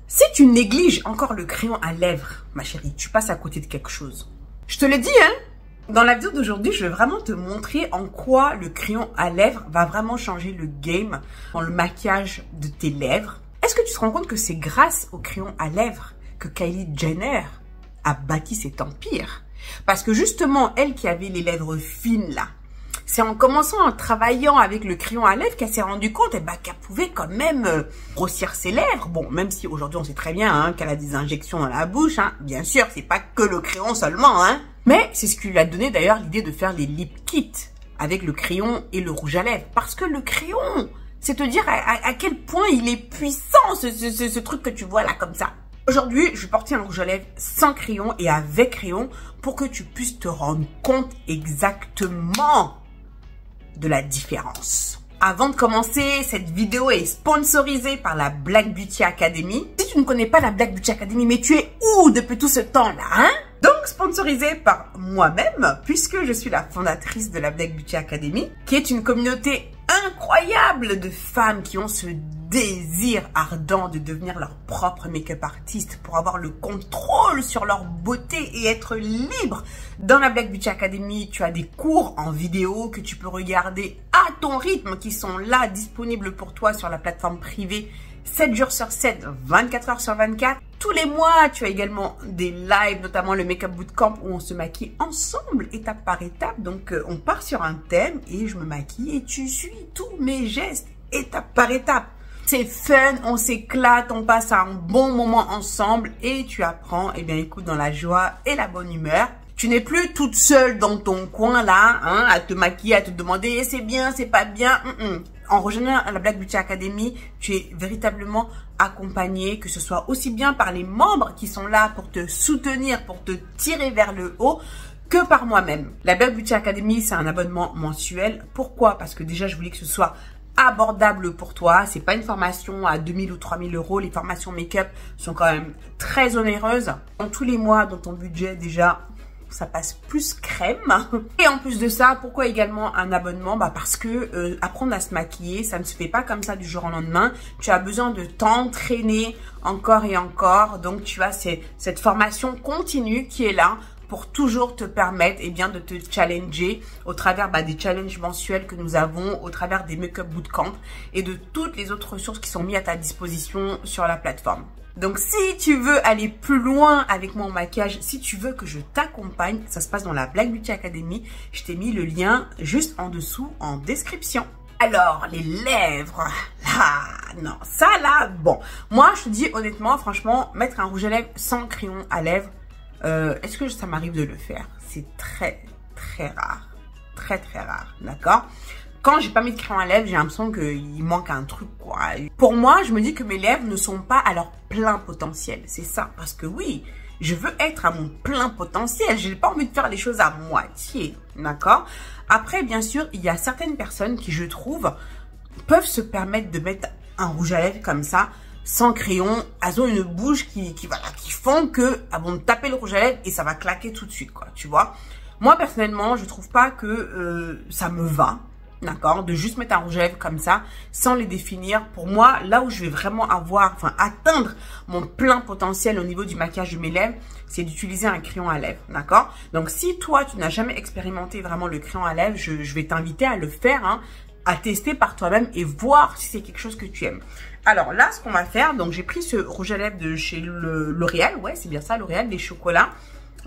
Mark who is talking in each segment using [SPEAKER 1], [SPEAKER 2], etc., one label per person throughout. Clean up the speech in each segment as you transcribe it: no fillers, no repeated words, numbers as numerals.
[SPEAKER 1] Si tu négliges encore le crayon à lèvres, ma chérie, tu passes à côté de quelque chose. Je te le dis, hein. Dans la vidéo d'aujourd'hui, je vais vraiment te montrer en quoi le crayon à lèvres va vraiment changer le game dans le maquillage de tes lèvres. Est-ce que tu te rends compte que c'est grâce au crayon à lèvres que Kylie Jenner a bâti cet empire? Parce que justement, elle qui avait les lèvres fines là, c'est en commençant en travaillant avec le crayon à lèvres qu'elle s'est rendue compte qu'elle pouvait quand même grossir ses lèvres. Bon, même si aujourd'hui on sait très bien qu'elle a des injections dans la bouche. Bien sûr, c'est pas que le crayon seulement. Mais c'est ce qui lui a donné d'ailleurs l'idée de faire les lip kits avec le crayon et le rouge à lèvres. Parce que le crayon, c'est te dire à quel point il est puissant ce truc que tu vois là comme ça. Aujourd'hui, je vais porter un rouge à lèvres sans crayon et avec crayon pour que tu puisses te rendre compte exactement de la différence. Avant de commencer, cette vidéo est sponsorisée par la Black Beauty Academy. Si tu ne connais pas la Black Beauty Academy, mais tu es où depuis tout ce temps-là, Donc, sponsorisée par moi-même, puisque je suis la fondatrice de la Black Beauty Academy, qui est une communauté incroyable de femmes qui ont ce désir ardent de devenir leur propre make-up artiste pour avoir le contrôle sur leur beauté et être libre. Dans la Black Beauty Academy, tu as des cours en vidéo que tu peux regarder à ton rythme qui sont là disponibles pour toi sur la plateforme privée 7 jours sur 7, 24 heures sur 24. Tous les mois, tu as également des lives, notamment le Make-up Bootcamp où on se maquille ensemble, étape par étape. Donc, on part sur un thème et je me maquille et tu suis tous mes gestes, étape par étape. C'est fun, on s'éclate, on passe un bon moment ensemble et tu apprends, écoute, dans la joie et la bonne humeur. Tu n'es plus toute seule dans ton coin là, à te maquiller, à te demander c'est bien, c'est pas bien. En rejoignant la Black Beauty Academy, tu es véritablement accompagnée, que ce soit aussi bien par les membres qui sont là pour te soutenir, pour te tirer vers le haut, que par moi-même. La Black Beauty Academy, c'est un abonnement mensuel. Pourquoi? Parce que déjà, je voulais que ce soit abordable pour toi. C'est pas une formation à 2000 ou 3000 euros. Les formations make-up sont quand même très onéreuses. Dans tous les mois, dans ton budget, déjà, ça passe plus crème. Et en plus de ça, pourquoi également un abonnement? Parce que apprendre à se maquiller, ça ne se fait pas comme ça du jour au lendemain. Tu as besoin de t'entraîner encore et encore. Donc, tu as cette formation continue qui est là pour toujours te permettre de te challenger au travers des challenges mensuels que nous avons, au travers des Make-up Bootcamp et de toutes les autres ressources qui sont mises à ta disposition sur la plateforme. Donc, si tu veux aller plus loin avec moi en maquillage, si tu veux que je t'accompagne, ça se passe dans la Black Beauty Academy. Je t'ai mis le lien juste en dessous en description. Alors, les lèvres, non, ça là, bon. Moi, je te dis honnêtement, franchement, mettre un rouge à lèvres sans crayon à lèvres, est-ce que ça m'arrive de le faire? C'est très, très rare. Très, très rare, d'accord? Quand j'ai pas mis de crayon à lèvres, j'ai l'impression qu'il manque un truc, quoi. Pour moi, je me dis que mes lèvres ne sont pas à leur plein potentiel. C'est ça. Parce que oui, je veux être à mon plein potentiel. Je n'ai pas envie de faire les choses à moitié, d'accord? Après, bien sûr, il y a certaines personnes qui, je trouve, peuvent se permettre de mettre un rouge à lèvres comme ça, sans crayon. Elles ont une bouche qui font que elles vont taper le rouge à lèvres et ça va claquer tout de suite, quoi, tu vois. Moi, personnellement, je trouve pas que ça me va, d'accord, de juste mettre un rouge à lèvres comme ça, sans les définir. Pour moi, là où je vais vraiment atteindre mon plein potentiel au niveau du maquillage de mes lèvres, c'est d'utiliser un crayon à lèvres, d'accord. Donc, si toi, tu n'as jamais expérimenté vraiment le crayon à lèvres, je vais t'inviter à le faire, à tester par toi-même et voir si c'est quelque chose que tu aimes. Alors là, ce qu'on va faire, donc j'ai pris ce rouge à lèvres de chez L'Oréal, ouais, c'est bien ça, L'Oréal, les chocolats.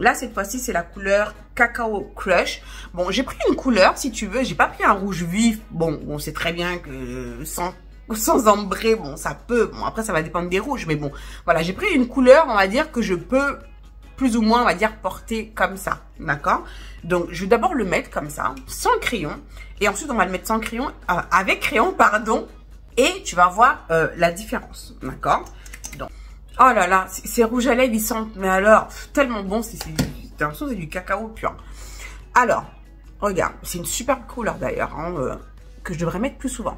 [SPEAKER 1] Là, cette fois-ci, c'est la couleur Cacao Crush. Bon, j'ai pris une couleur, si tu veux, j'ai pas pris un rouge vif. Bon, on sait très bien que sans ambré, bon, ça peut, bon, après, ça va dépendre des rouges, mais bon, voilà, j'ai pris une couleur, on va dire, que je peux plus ou moins, on va dire, porter comme ça, d'accord? Donc, je vais d'abord le mettre comme ça, sans crayon, et ensuite, on va le mettre sans crayon, avec crayon, pardon, et tu vas voir la différence, d'accord? Donc, oh là là, ces rouges à lèvres, ils sentent, mais alors, tellement bon, c'est l'impression que c'est du cacao pur. Alors, regarde, c'est une superbe couleur d'ailleurs, que je devrais mettre plus souvent.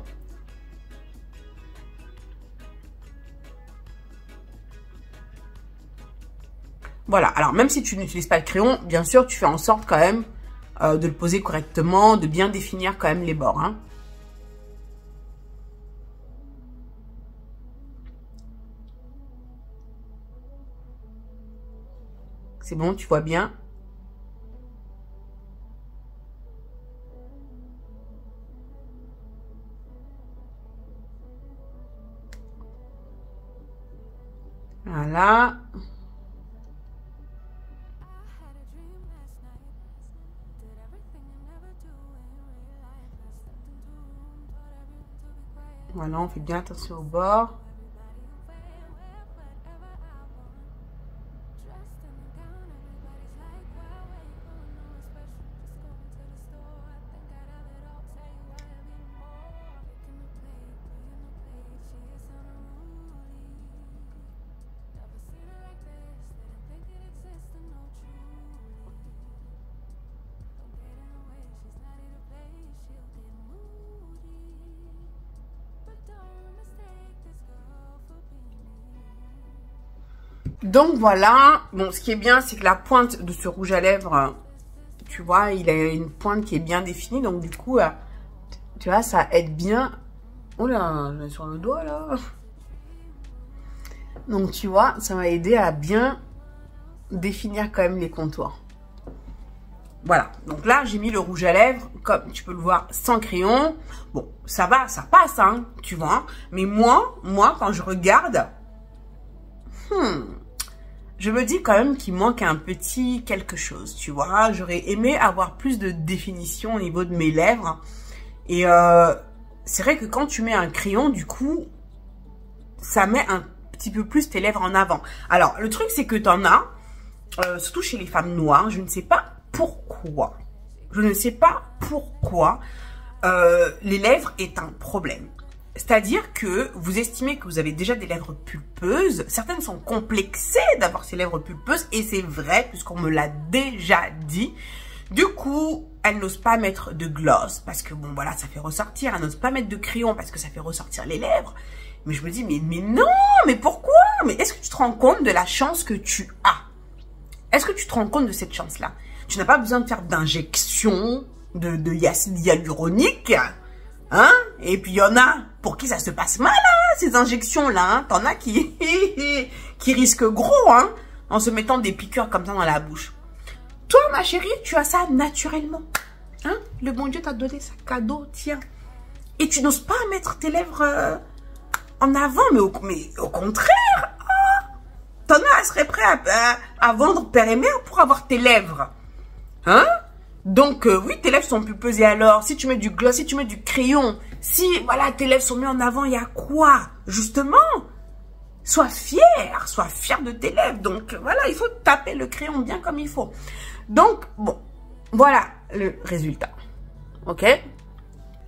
[SPEAKER 1] Voilà, alors même si tu n'utilises pas le crayon, bien sûr, tu fais en sorte quand même de le poser correctement, de bien définir quand même les bords, C'est bon, tu vois bien. Voilà. Voilà, on fait bien attention au bord. Donc voilà, bon, ce qui est bien, c'est que la pointe de ce rouge à lèvres, tu vois, il a une pointe qui est bien définie. Donc du coup, tu vois, ça aide bien. Oh là, je vais sur le doigt là. Donc tu vois, ça m'a aidé à bien définir quand même les contours. Voilà, donc là, j'ai mis le rouge à lèvres, comme tu peux le voir, sans crayon. Bon, ça va, ça passe, hein, tu vois. Mais moi, quand je regarde... je me dis quand même qu'il manque un petit quelque chose, tu vois. J'aurais aimé avoir plus de définition au niveau de mes lèvres. Et c'est vrai que quand tu mets un crayon, du coup, ça met un petit peu plus tes lèvres en avant. Alors, le truc, c'est que t'en as, surtout chez les femmes noires, je ne sais pas pourquoi. Je ne sais pas pourquoi les lèvres est un problème. C'est-à-dire que vous estimez que vous avez déjà des lèvres pulpeuses. Certaines sont complexées d'avoir ces lèvres pulpeuses. Et c'est vrai, puisqu'on me l'a déjà dit. Du coup, elles n'osent pas mettre de gloss. Parce que, bon, voilà, ça fait ressortir. Elles n'osent pas mettre de crayon parce que ça fait ressortir les lèvres. Mais je me dis, mais non, mais pourquoi? Mais est-ce que tu te rends compte de la chance que tu as? Est-ce que tu te rends compte de cette chance-là? Tu n'as pas besoin de faire d'injection, de acide hyaluronique. Hein? Et puis il y en a pour qui ça se passe mal, hein, ces injections-là. Hein? T'en as qui risquent gros, hein, en se mettant des piqûres comme ça dans la bouche. Toi, ma chérie, tu as ça naturellement. Hein? Le bon Dieu t'a donné ça cadeau, tiens. Et tu n'oses pas mettre tes lèvres en avant, mais au contraire. Oh, t'en as, serait prêt à vendre père et mère pour avoir tes lèvres. Hein? Donc, oui, tes lèvres sont pulpeuses. Et alors, si tu mets du gloss, si tu mets du crayon, si, voilà, tes lèvres sont mises en avant, il y a quoi? Justement, sois fière de tes lèvres. Donc, voilà, il faut taper le crayon bien comme il faut. Donc, bon, voilà le résultat. Ok?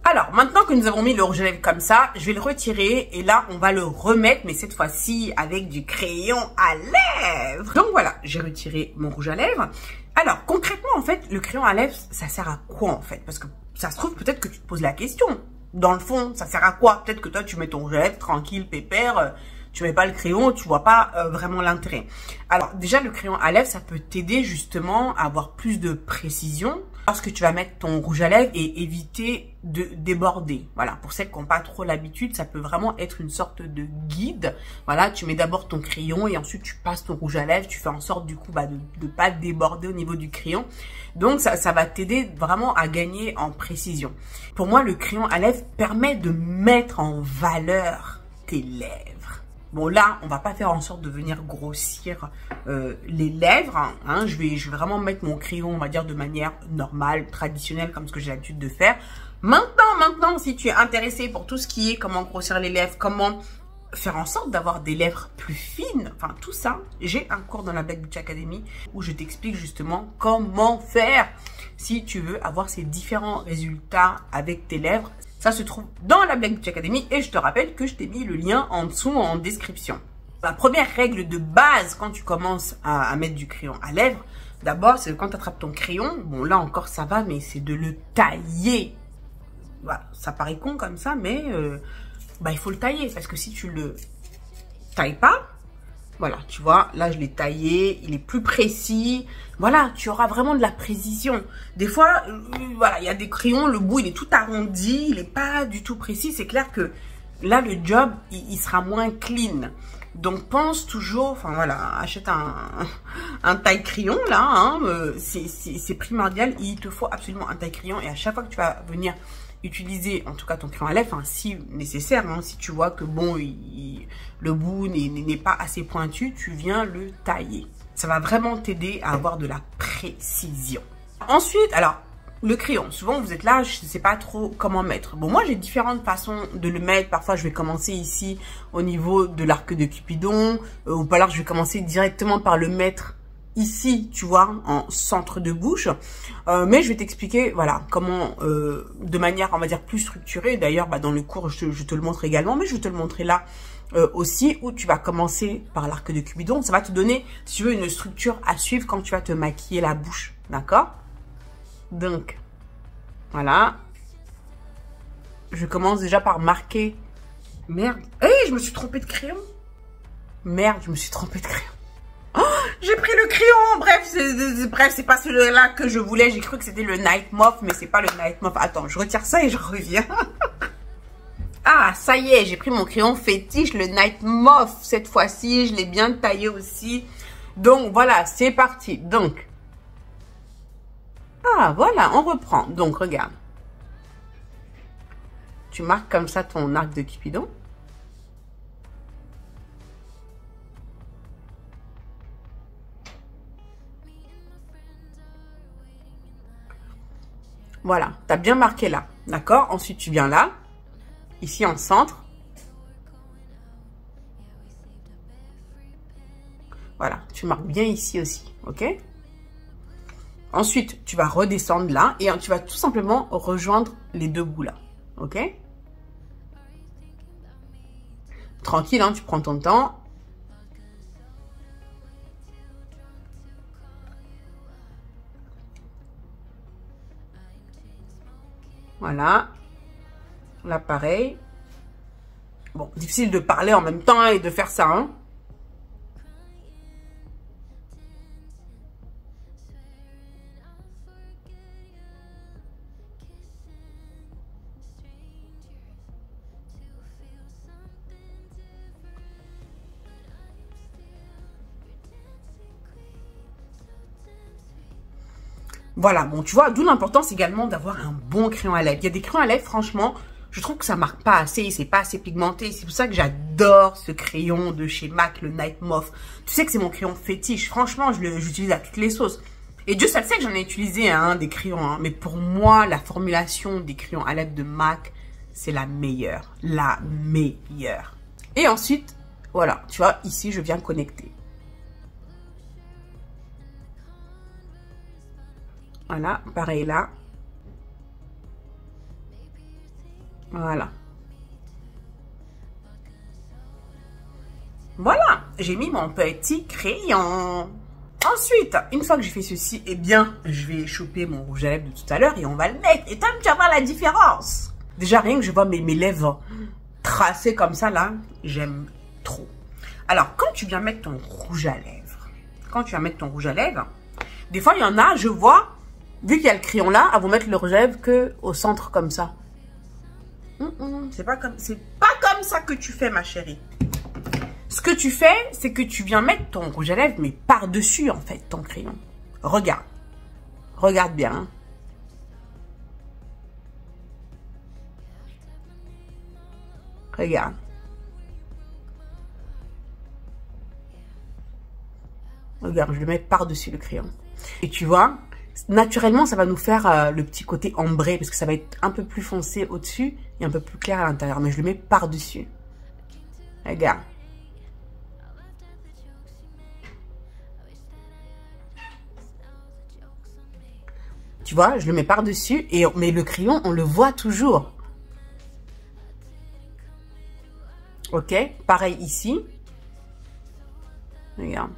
[SPEAKER 1] Alors, maintenant que nous avons mis le rouge à lèvres comme ça, je vais le retirer et là, on va le remettre, mais cette fois-ci avec du crayon à lèvres. Donc voilà, j'ai retiré mon rouge à lèvres. Alors, concrètement, en fait, le crayon à lèvres, ça sert à quoi, en fait? Parce que ça se trouve, peut-être que tu te poses la question. Dans le fond, ça sert à quoi? Peut-être que toi, tu mets ton rouge à lèvres tranquille, pépère, tu mets pas le crayon, tu vois pas vraiment l'intérêt. Alors, déjà, le crayon à lèvres, ça peut t'aider justement à avoir plus de précision lorsque tu vas mettre ton rouge à lèvres et éviter de déborder. Voilà, pour celles qui n'ont pas trop l'habitude, ça peut vraiment être une sorte de guide. Voilà, tu mets d'abord ton crayon et ensuite tu passes ton rouge à lèvres. Tu fais en sorte du coup de pas déborder au niveau du crayon. Donc ça va t'aider vraiment à gagner en précision. Pour moi, le crayon à lèvres permet de mettre en valeur tes lèvres. Bon là, on va pas faire en sorte de venir grossir les lèvres. Hein. Je vais vraiment mettre mon crayon, on va dire, de manière normale, traditionnelle, comme ce que j'ai l'habitude de faire. Maintenant, si tu es intéressé pour tout ce qui est comment grossir les lèvres, comment faire en sorte d'avoir des lèvres plus fines, enfin tout ça, j'ai un cours dans la Black Beauty Academy où je t'explique justement comment faire si tu veux avoir ces différents résultats avec tes lèvres. Ça se trouve dans la Black Beauty Academy et je te rappelle que je t'ai mis le lien en dessous en description. La première règle de base quand tu commences à mettre du crayon à lèvres, d'abord c'est quand tu attrapes ton crayon, bon là encore ça va, mais c'est de le tailler. Voilà, ça paraît con comme ça, mais il faut le tailler parce que si tu le tailles pas, voilà, tu vois, là je l'ai taillé, il est plus précis. Voilà, tu auras vraiment de la précision. Des fois, voilà, il y a des crayons, le bout il est tout arrondi, il n'est pas du tout précis. C'est clair que là, le job, il sera moins clean. Donc, pense toujours, enfin voilà, achète un taille-crayon, là, hein, c'est primordial. Il te faut absolument un taille-crayon. Et à chaque fois que tu vas venir utiliser, en tout cas, ton crayon à lèvres, hein, si nécessaire, hein, si tu vois que, bon, le bout n'est pas assez pointu, tu viens le tailler. Ça va vraiment t'aider à avoir de la précision. Ensuite, alors, le crayon, souvent vous êtes là, je ne sais pas trop comment mettre. Bon, moi j'ai différentes façons de le mettre. Parfois je vais commencer ici au niveau de l'arc de Cupidon, ou pas alors je vais commencer directement par le mettre ici, tu vois, en centre de bouche. Mais je vais t'expliquer, voilà, comment, de manière, on va dire, plus structurée. D'ailleurs, bah, dans le cours, je te le montre également, mais je vais te le montrer là aussi, où tu vas commencer par l'arc de Cupidon. Ça va te donner, si tu veux, une structure à suivre quand tu vas te maquiller la bouche, d'accord? Donc, voilà. Je commence déjà par marquer. Merde. Je me suis trompée de crayon. Merde, je me suis trompée de crayon. Oh, j'ai pris le crayon. Bref, c'est pas celui-là que je voulais. J'ai cru que c'était le Night Moth, mais c'est pas le Night Moth. Attends, je retire ça et je reviens. Ah, ça y est, j'ai pris mon crayon fétiche, le Night Moth. Cette fois-ci, je l'ai bien taillé aussi. Donc, voilà, c'est parti. Donc, ah, voilà, on reprend. Donc, regarde. Tu marques comme ça ton arc de Cupidon. Voilà, tu as bien marqué là. D'accord? Ensuite, tu viens là. Ici, en centre. Voilà, tu marques bien ici aussi. OK? Ensuite, tu vas redescendre là et tu vas tout simplement rejoindre les deux bouts là. OK? Tranquille, hein, tu prends ton temps. Voilà. Là, pareil. Bon, difficile de parler en même temps et de faire ça, hein. Voilà, bon, tu vois, d'où l'importance également d'avoir un bon crayon à lèvres. Il y a des crayons à lèvres, franchement, je trouve que ça marque pas assez, c'est pas assez pigmenté. C'est pour ça que j'adore ce crayon de chez MAC, le Night Moth. Tu sais que c'est mon crayon fétiche. Franchement, j'utilise à toutes les sauces. Et Dieu seul sait que j'en ai utilisé des crayons. Hein. Mais pour moi, la formulation des crayons à lèvres de MAC, c'est la meilleure. La meilleure. Et ensuite, voilà, tu vois, ici, je viens connecter. Voilà, pareil là. Voilà. Voilà, j'ai mis mon petit crayon. Ensuite, une fois que j'ai fait ceci, eh bien, je vais choper mon rouge à lèvres de tout à l'heure et on va le mettre. Et toi, tu vas voir la différence. Déjà, rien que je vois mes lèvres tracées comme ça, là, j'aime trop. Alors, quand tu viens mettre ton rouge à lèvres, des fois, il y en a, je vois, vu qu'il y a le crayon là, à vous mettre le rouge à lèvres que au centre comme ça. C'est pas comme ça que tu fais, ma chérie. Ce que tu fais, c'est que tu viens mettre ton rouge à lèvres, mais par-dessus, en fait, ton crayon. Regarde. Regarde bien. Hein. Regarde. Regarde, je le mets par-dessus le crayon. Et tu vois, naturellement, ça va nous faire le petit côté ambré, parce que ça va être un peu plus foncé au-dessus et un peu plus clair à l'intérieur. Mais je le mets par-dessus. Regarde. Tu vois, je le mets par-dessus, mais le crayon, on le voit toujours. Ok, pareil ici. Regarde.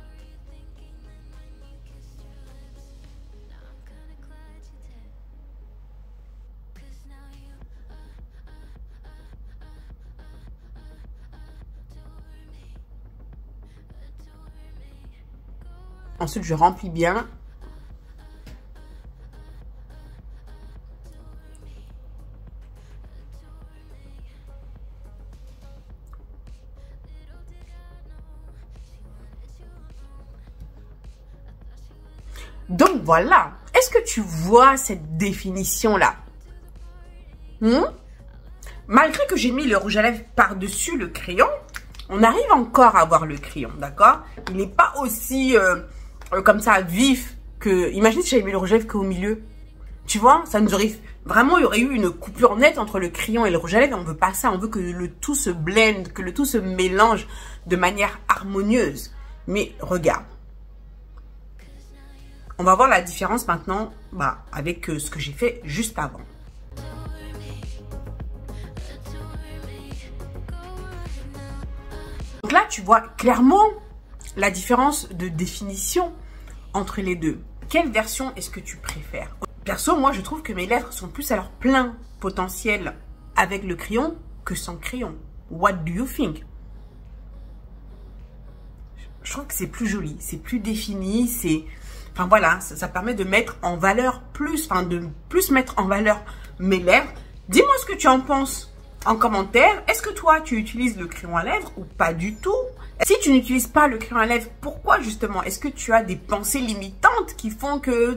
[SPEAKER 1] Ensuite, je remplis bien. Donc voilà, est-ce que tu vois cette définition-là? Malgré que j'ai mis le rouge à lèvres par-dessus le crayon, on arrive encore à voir le crayon, d'accord? Il n'est pas aussi comme ça vif que... Imagine si j'avais mis le rouge à lèvres qu'au milieu. Tu vois, ça nous aurait... Vraiment, il y aurait eu une coupure nette entre le crayon et le rouge à lèvres. On veut pas ça, on veut que le tout se blende, que le tout se mélange de manière harmonieuse. Mais regarde. On va voir la différence maintenant avec ce que j'ai fait juste avant. Donc là, tu vois clairement la différence de définition entre les deux. Quelle version est-ce que tu préfères? Perso, moi, je trouve que mes lèvres sont plus à leur plein potentiel avec le crayon que sans crayon. What do you think? Je trouve que c'est plus joli, c'est plus défini, c'est... Enfin voilà, ça permet de mettre en valeur plus, de plus mettre en valeur mes lèvres. Dis-moi ce que tu en penses en commentaire. Est-ce que toi, tu utilises le crayon à lèvres ou pas du tout? Si tu n'utilises pas le crayon à lèvres, pourquoi justement? Est-ce que tu as des pensées limitantes qui font que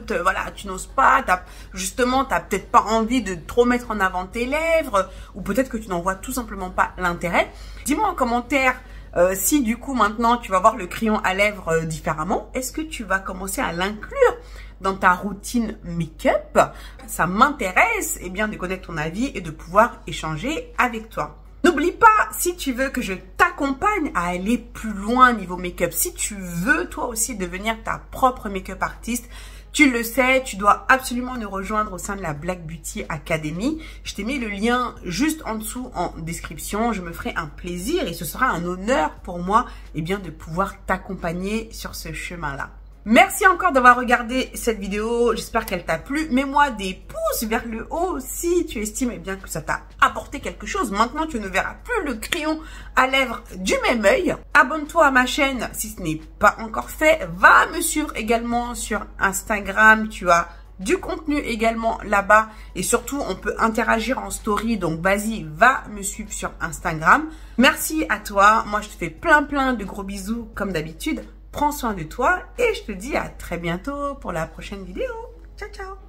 [SPEAKER 1] tu n'oses pas, justement, tu n'as peut-être pas envie de trop mettre en avant tes lèvres, ou peut-être que tu n'en vois tout simplement pas l'intérêt? Dis-moi en commentaire si du coup maintenant tu vas voir le crayon à lèvres différemment. Est-ce que tu vas commencer à l'inclure dans ta routine make-up? Ça m'intéresse de connaître ton avis et de pouvoir échanger avec toi. N'oublie pas, si tu veux que je t'accompagne à aller plus loin niveau make-up, si tu veux toi aussi devenir ta propre make-up artiste, tu le sais, tu dois absolument nous rejoindre au sein de la Black Beauty Academy. Je t'ai mis le lien juste en dessous en description. Je me ferai un plaisir et ce sera un honneur pour moi de pouvoir t'accompagner sur ce chemin-là. Merci encore d'avoir regardé cette vidéo, j'espère qu'elle t'a plu. Mets-moi des pouces vers le haut si tu estimes que ça t'a apporté quelque chose. Maintenant, tu ne verras plus le crayon à lèvres du même œil. Abonne-toi à ma chaîne si ce n'est pas encore fait. Va me suivre également sur Instagram, tu as du contenu également là-bas. Et surtout, on peut interagir en story, donc vas-y, va me suivre sur Instagram. Merci à toi, moi je te fais plein de gros bisous comme d'habitude. Prends soin de toi et je te dis à très bientôt pour la prochaine vidéo. Ciao, ciao!